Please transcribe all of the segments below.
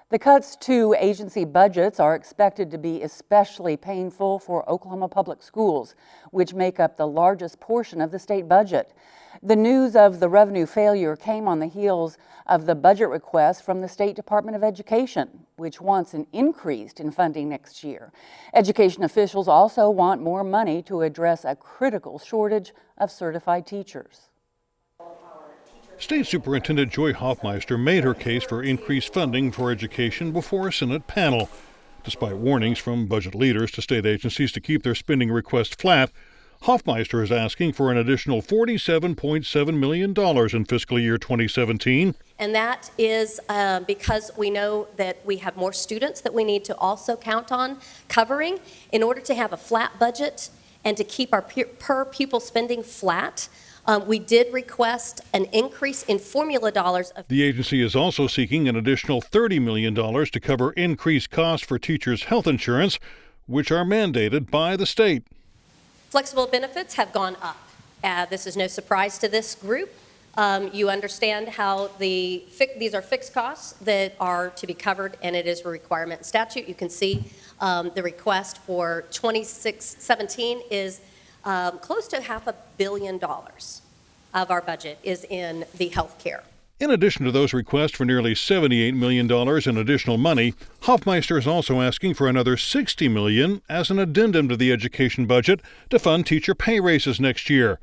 The cuts to agency budgets are expected to be especially painful for Oklahoma Public Schools, which make up the largest portion of the state budget. The news of the revenue failure came on the heels of the budget request from the State Department of Education, which wants an increase in funding next year. Education officials also want more money to address a critical shortage of certified teachers. State Superintendent Joy Hoffmeister made her case for increased funding for education before a Senate panel. Despite warnings from budget leaders to state agencies to keep their spending request flat, Hoffmeister is asking for an additional $47.7 million in fiscal year 2017. And that is because we know that we have more students that we need to also count on covering. In order to have a flat budget and to keep our per pupil spending flat, we did request an increase in formula dollars. The agency is also seeking an additional $30 million to cover increased costs for teachers' health insurance, which are mandated by the state. Flexible benefits have gone up. This is no surprise to this group. You understand how these are fixed costs that are to be covered, and it is a requirement in statute. You can see the request for 2617 is close to $500 million of our budget is in the health care. In addition to those requests for nearly $78 million in additional money, Hoffmeister is also asking for another $60 million as an addendum to the education budget to fund teacher pay raises next year.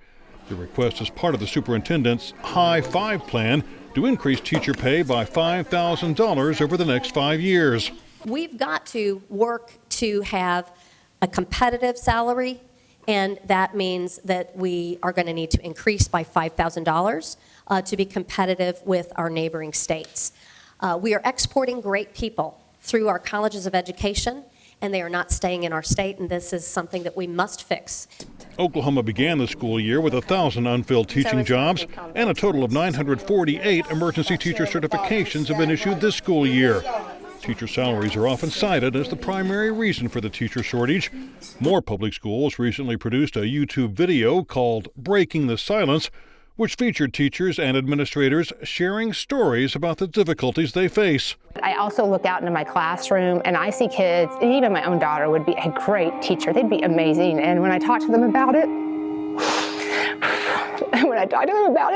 The request is part of the superintendent's High Five plan to increase teacher pay by $5,000 over the next 5 years. We've got to work to have a competitive salary, and that means that we are going to need to increase by $5,000 to be competitive with our neighboring states. We are exporting great people through our colleges of education, and they are not staying in our state, and this is something that we must fix. Oklahoma began the school year with 1,000 unfilled teaching jobs, and a total of 948 emergency teacher certifications have been issued this school year. Teacher salaries are often cited as the primary reason for the teacher shortage. More public schools recently produced a YouTube video called Breaking the Silence, which featured teachers and administrators sharing stories about the difficulties they face. I also look out into my classroom and I see kids, and even my own daughter would be a great teacher. They'd be amazing. And when I talk to them about it,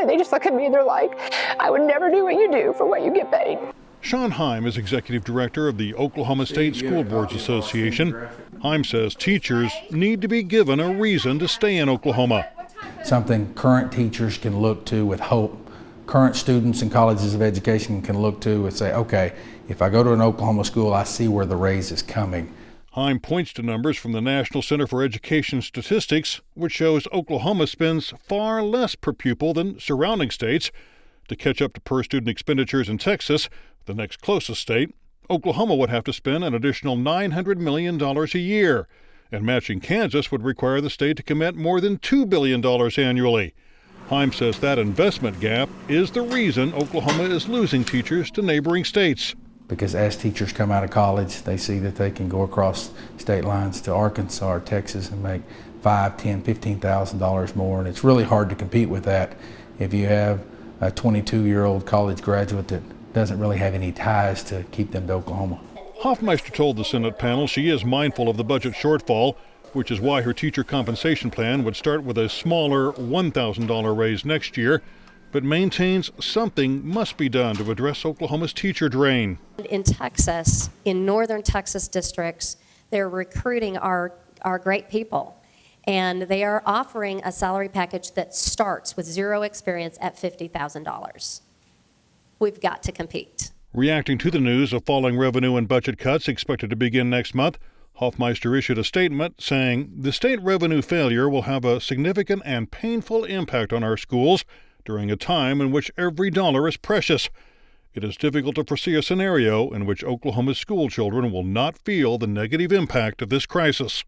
they just look at me and they're like, I would never do what you do for what you get paid. Sean Heim is executive director of the Oklahoma State School Boards Association. Heim says teachers need to be given a reason to stay in Oklahoma. Something current teachers can look to with hope. Current students in colleges of education can look to and say, okay, if I go to an Oklahoma school, I see where the raise is coming. Heim points to numbers from the National Center for Education Statistics, which shows Oklahoma spends far less per pupil than surrounding states. To catch up to per-student expenditures in Texas, the next closest state, Oklahoma would have to spend an additional $900 million a year, and matching Kansas would require the state to commit more than $2 billion annually. Heim says that investment gap is the reason Oklahoma is losing teachers to neighboring states. Because as teachers come out of college, they see that they can go across state lines to Arkansas or Texas and make $5,000, $10,000, $15,000 more, and it's really hard to compete with that if you have a 22-year-old college graduate that doesn't really have any ties to keep them to Oklahoma. Hoffmeister told the Senate panel she is mindful of the budget shortfall, which is why her teacher compensation plan would start with a smaller $1,000 raise next year, but maintains something must be done to address Oklahoma's teacher drain. In Texas, in northern Texas districts, they're recruiting our great people, and they are offering a salary package that starts with zero experience at $50,000. We've got to compete. Reacting to the news of falling revenue and budget cuts expected to begin next month, Hoffmeister issued a statement saying the state revenue failure will have a significant and painful impact on our schools during a time in which every dollar is precious. It is difficult to foresee a scenario in which Oklahoma's school children will not feel the negative impact of this crisis.